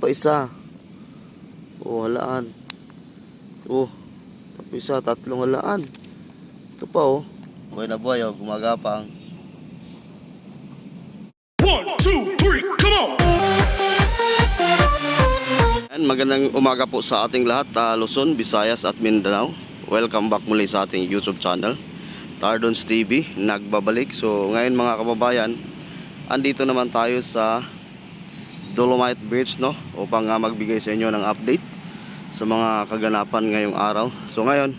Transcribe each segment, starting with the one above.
pa isa. Oh, halaan. Oh, isa, tatlong halaan. Ito pa oh. Buhay na buhay oh, gumagapang. 1, 2, 3, come on! Magandang umaga po sa ating lahat, Luzon, Visayas at Mindanao. Welcome back muli sa ating YouTube channel, Tardons TV, nagbabalik. So ngayon mga kababayan, andito naman tayo sa Dolomite Beach, no, upang magbigay sa inyo ng update sa mga kaganapan ngayong araw. So ngayon,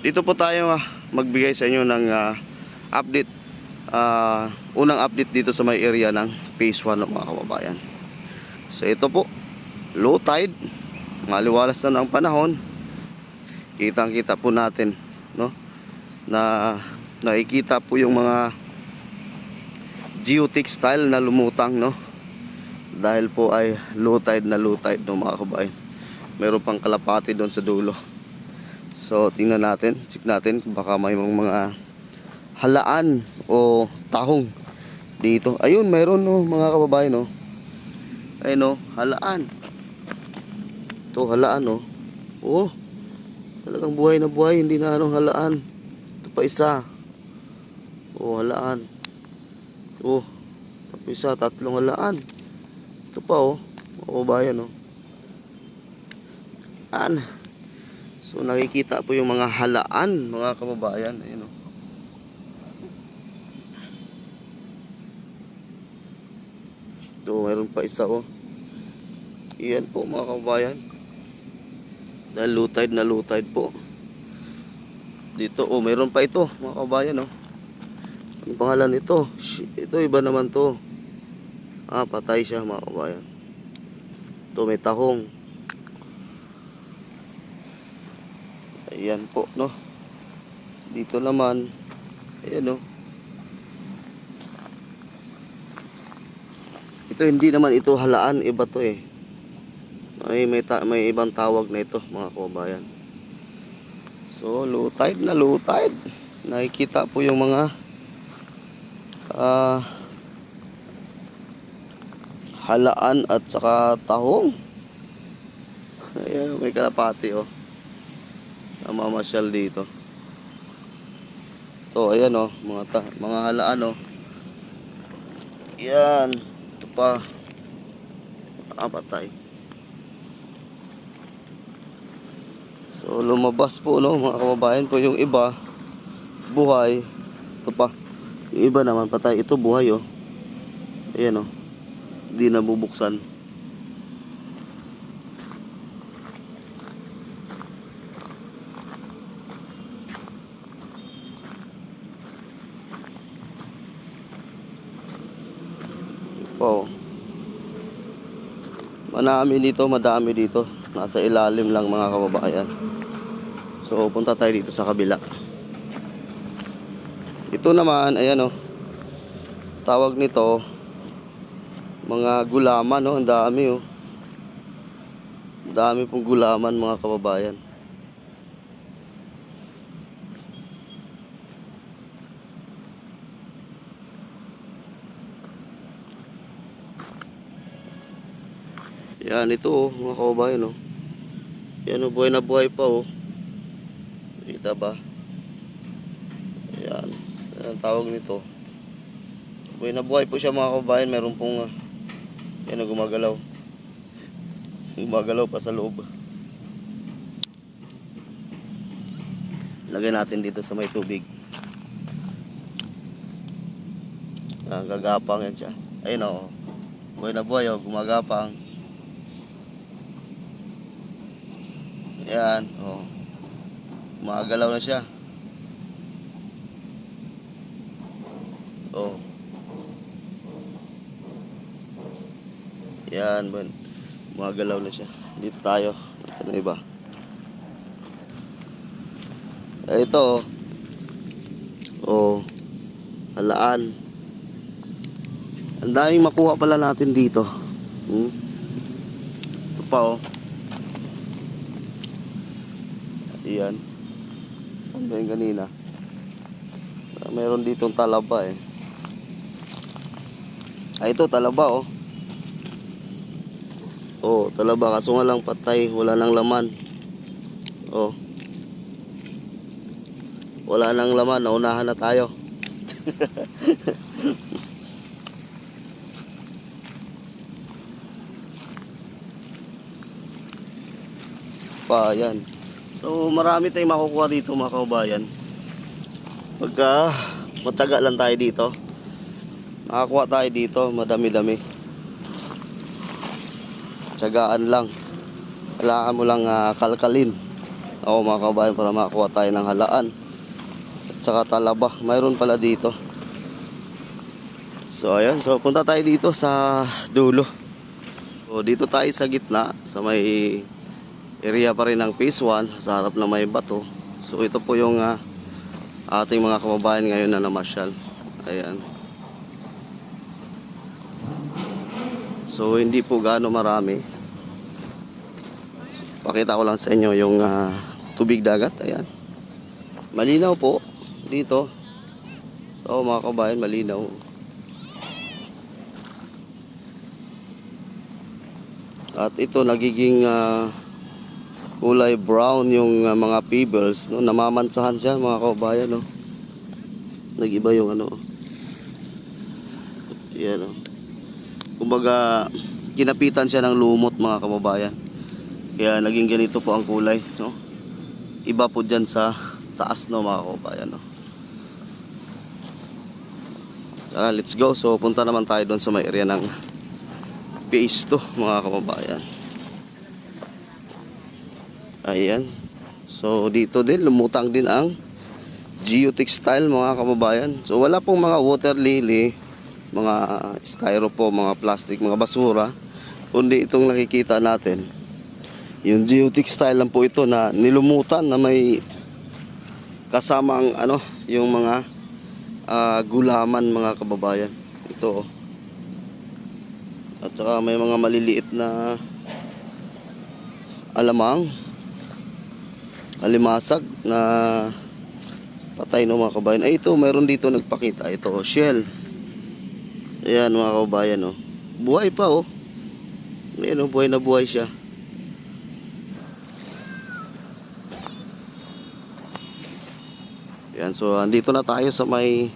dito po tayo magbigay sa inyo ng update. Unang update dito sa may area ng Phase 1 ng mga kababayan. So ito po, low tide, maliwalas na ang panahon. Kitang kita po natin, no, na nakikita po yung mga geotextile na lumutang, no, dahil po ay low tide na low tide, no, mga kababayan. Meron pang kalapati doon sa dulo. So tingnan natin, check natin kung baka may mga halaan o tahong dito. Ayun, mayroon, no, mga kababayan, no. Ayun, no, halaan. Ito, halaan, no. Oh, talagang buhay na buhay, hindi na anong halaan. Ito pa isa. Oh, halaan. Oh, ito pa isa, tatlong halaan. Ito pa oh, mga kababayan, oh. So nakikita po yung mga halaan, mga kababayan. Ayun, oh. Ito, mayroon pa isa, oh. Iyan po, mga kababayan. Dahil low tide na low tide po. Dito, oh, mayroon pa ito, mga kababayan, oh. Ang pangalan nito? Ito, iba naman to. Patay siya, mga kababayan. Ito, may tahong. Ayan po, no. Dito naman, ayan, no. Ito, hindi naman ito halaan, iba to eh. May ibang tawag na ito, mga kababayan. So low tide na low tide. Nakikita po yung mga halaan at saka tahong. Ayan, may kalapati oh, namamasyal dito. So ayan oh, mga halaan oh. Yan, ito pa. Patay. So lumabas po, no, mga kababayan po. Yung iba buhay. Ito pa. Yung iba naman patay. Ito buhay oh. Ayan oh. Hindi nabubuksan. Oh. Madami dito. Nasa ilalim lang, mga kababayan. So punta tayo dito sa kabila. Ito naman, ayan oh. Tawag nito mga gulaman, no. Ang dami oh. Ang dami pong gulaman, mga kababayan. Yan, ito oh, mga kababayan oh. Yan oh, buhay na buhay pa oh. Kita ba? Yan, yan ang tawag nito. Buhay na buhay po siya, mga kababayan. Meron pong yan oh, gumagalaw. Gumagalaw pa sa loob. Lagay natin dito sa may tubig. Gagapang yan siya. Ayun oh, buhay na buhay oh, gumagapang. Yan, oh. Magalaw na siya. Oh. Yan, magalaw na siya. Dito tayo. Ito na iba. Ito, oh. Halaan. Ang daming makuha pala natin dito. Ito pa oh. Ayan. Saan ba yung kanina? Mayroon ditong talaba eh. Ito talaba oh. Oh, talaba kaso nga lang patay, wala nang laman. Oh. Wala nang laman, naunahan na tayo. Pa, yan. So, marami tayong makukuha dito mga kaubayan. Pagka matyaga lang tayo dito, nakakuha tayo dito, madami-dami. Tyagaan lang. Kailangan mo lang kalkalin. Ako mga kaubayan para makakuha tayo ng halaan. At saka talaba. Mayroon pala dito. So, ayan. So, punta tayo dito sa dulo. So, dito tayo sa gitna, sa may area pa rin ng phase 1, sa harap na may bato. So, ito po yung ating mga kababayan ngayon na namasyal. Ayan. So, hindi po gaano marami. Pakita ko lang sa inyo yung tubig dagat. Ayan. Malinaw po dito. So, mga kababayan, malinaw. At ito nagiging kulay brown yung mga pebbles, no? Namamansahan siya mga kababayan, no? Nag-iba yung ano. Yan, no? Kumbaga kinapitan siya ng lumot mga kababayan. Kaya naging ganito po ang kulay, no? Iba po diyan sa taas, no mga kababayan, no? Tara, let's go. So punta naman tayo doon sa may area ng phase 2 mga kababayan. Ayan. So dito din lumutang din ang geotextile mga kababayan. So wala pong mga water lily, mga styrofoam, mga plastic, mga basura, kundi itong nakikita natin. Yung geotextile lang po ito na nilumutan na may kasamang ano, yung mga gulaman mga kababayan. Ito. At saka may mga maliliit na alamang, alimasag na patay no mga kabayan. Ay ito, mayroon dito nagpakita. Ito, shell. Ayan mga kabayan, oh. Buhay pa, oh. Ayan, oh, buhay na buhay siya. Ayan, so andito na tayo sa may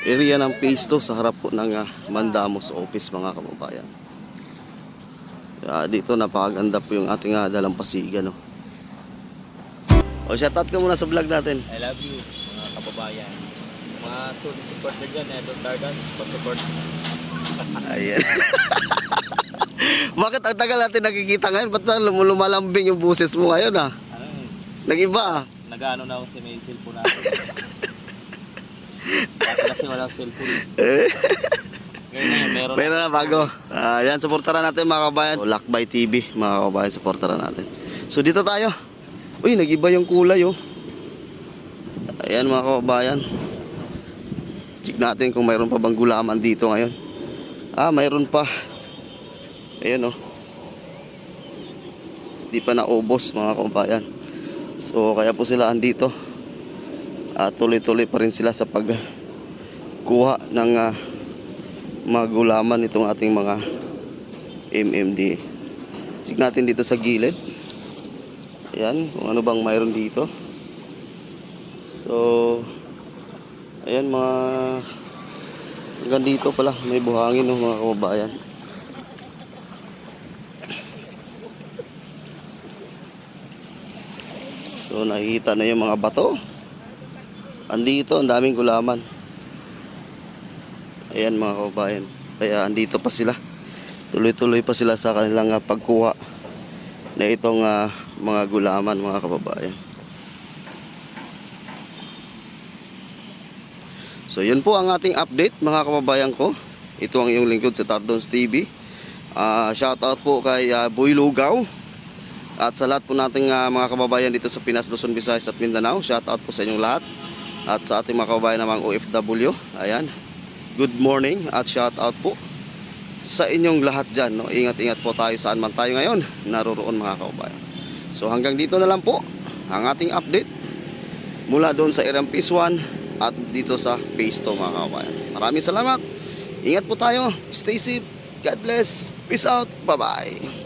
area ng phase 2 sa harap po ng Mandamos office mga kababayan. Dito napakaganda po yung ating dalampasigan, no. O, shoutout ka muna sa vlog natin. I love you, mga kababayan. Mga support na dyan, Edward Dardan, pa-support. Ayan. Bakit ang tagal natin nakikita ngayon? Ba't ba lumalambing yung buses mo ngayon, ha? Ano eh, Nag-iba, nag-ano na ako sa may cellphone natin. Kasi walang cellphone. Ngayon na yun, meron na bago. Ayan, supportaran natin mga kabayan. So, Lakbay TV, mga kabayan, supportaran natin. So, dito tayo. Uy, nag-iba yung kulay, oh. Ayan mga kababayan. Check natin kung mayroon pa bang gulaman dito ngayon. Mayroon pa. Ayan, oh. Di pa naubos mga kababayan. So kaya po sila andito. Tuloy-tuloy pa rin sila sa pagkuha ng mga gulaman itong ating mga MMD. Check natin dito sa gilid. Ayan, kung ano bang mayroon dito. So ayan mga hanggang dito pala may buhangin, no, mga kababayan. So nakikita na yung mga bato. Andito ang daming gulaman. Ayan mga kababayan. Kaya andito pa sila. Tuloy-tuloy pa sila sa kanilang pagkuha na itong mga gulaman mga kababayan. So yun po ang ating update mga kababayan ko. Ito ang iyong lingkod sa Tardons TV. Shoutout po kay Boy Lugaw. At sa lahat po nating mga kababayan dito sa Pinas, Luzon, Visayas at Mindanao. Shoutout po sa inyong lahat. At sa ating mga kababayan namang OFW. Ayan. Good morning at shoutout po sa inyong lahat dyan, no? Ingat-ingat po tayo saan man tayo ngayon naroroon mga kababayan. So hanggang dito na lang po ang ating update mula doon sa area phase 1 at dito sa phase 2 mga kababayan. Maraming salamat. Ingat po tayo. Stay safe. God bless. Peace out. Bye-bye.